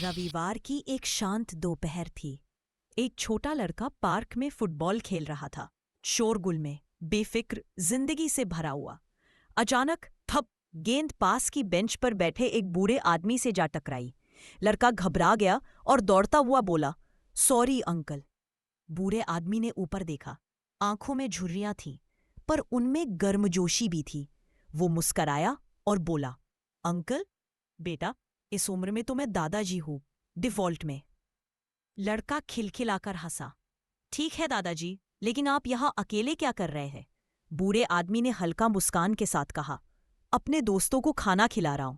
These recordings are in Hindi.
रविवार की एक शांत दोपहर थी। एक छोटा लड़का पार्क में फुटबॉल खेल रहा था, शोरगुल में, बेफिक्र, जिंदगी से भरा हुआ। अचानक थप, गेंद पास की बेंच पर बैठे एक बूढ़े आदमी से जा टकराई। लड़का घबरा गया और दौड़ता हुआ बोला, सॉरी अंकल। बूढ़े आदमी ने ऊपर देखा। आंखों में झुर्रियां थीं, पर उनमें गर्मजोशी भी थी। वो मुस्कराया और बोला, अंकल? बेटा, इस उम्र में तो मैं दादाजी हूं, डिफॉल्ट में। लड़का खिलखिलाकर हंसा। ठीक है दादाजी, लेकिन आप यहां अकेले क्या कर रहे हैं? बूढ़े आदमी ने हल्का मुस्कान के साथ कहा, अपने दोस्तों को खाना खिला रहा हूं।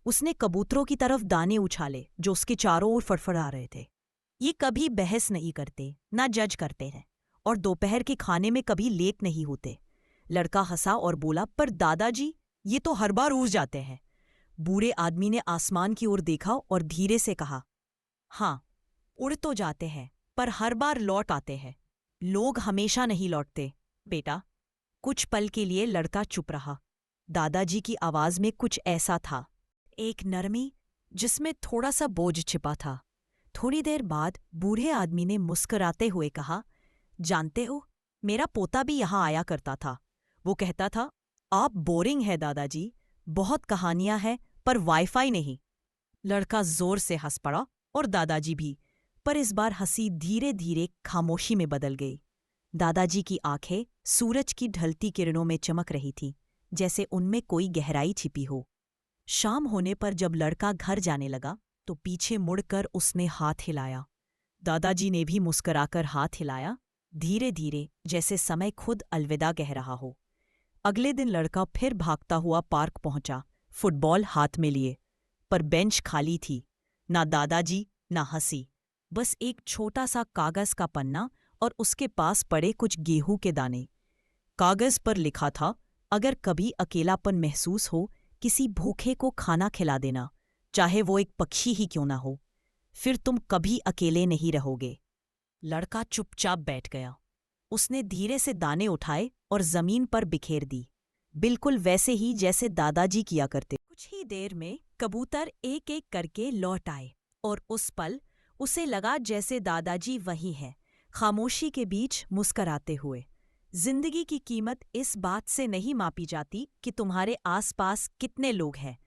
उसने कबूतरों की तरफ दाने उछाले जो उसके चारों ओर फड़फड़ा रहे थे। ये कभी बहस नहीं करते, ना जज करते हैं, और दोपहर के खाने में कभी लेट नहीं होते। लड़का हंसा और बोला, पर दादाजी, ये तो हर बार उड़ जाते हैं। बूढ़े आदमी ने आसमान की ओर देखा और धीरे से कहा, हाँ, उड़ तो जाते हैं, पर हर बार लौट आते हैं। लोग हमेशा नहीं लौटते बेटा। कुछ पल के लिए लड़का चुप रहा। दादाजी की आवाज में कुछ ऐसा था, एक नरमी जिसमें थोड़ा सा बोझ छिपा था। थोड़ी देर बाद बूढ़े आदमी ने मुस्कुराते हुए कहा, जानते हो, मेरा पोता भी यहां आया करता था। वो कहता था, आप बोरिंग है दादाजी, बहुत कहानियां हैं पर वाईफाई नहीं। लड़का जोर से हंस पड़ा और दादाजी भी, पर इस बार हंसी धीरे धीरे खामोशी में बदल गई। दादाजी की आंखें सूरज की ढलती किरणों में चमक रही थीं, जैसे उनमें कोई गहराई छिपी हो। शाम होने पर जब लड़का घर जाने लगा तो पीछे मुड़कर उसने हाथ हिलाया। दादाजी ने भी मुस्कुराकर हाथ हिलाया, धीरे धीरे, जैसे समय खुद अलविदा कह रहा हो। अगले दिन लड़का फिर भागता हुआ पार्क पहुंचा, फुटबॉल हाथ में लिए। पर बेंच खाली थी, ना दादाजी ना हंसी, बस एक छोटा सा कागज का पन्ना और उसके पास पड़े कुछ गेहूं के दाने। कागज पर लिखा था, अगर कभी अकेलापन महसूस हो, किसी भूखे को खाना खिला देना, चाहे वो एक पक्षी ही क्यों ना हो, फिर तुम कभी अकेले नहीं रहोगे। लड़का चुपचाप बैठ गया। उसने धीरे से दाने उठाए और जमीन पर बिखेर दी, बिल्कुल वैसे ही जैसे दादाजी किया करते। कुछ ही देर में कबूतर एक एक करके लौट आए, और उस पल उसे लगा जैसे दादाजी वही हैं, खामोशी के बीच मुस्कराते हुए। जिंदगी की कीमत इस बात से नहीं मापी जाती कि तुम्हारे आसपास कितने लोग हैं,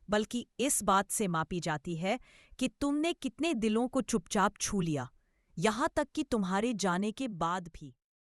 बल्कि इस बात से मापी जाती है कि तुमने कितने दिलों को चुपचाप छू लिया, यहां तक कि तुम्हारे जाने के बाद भी।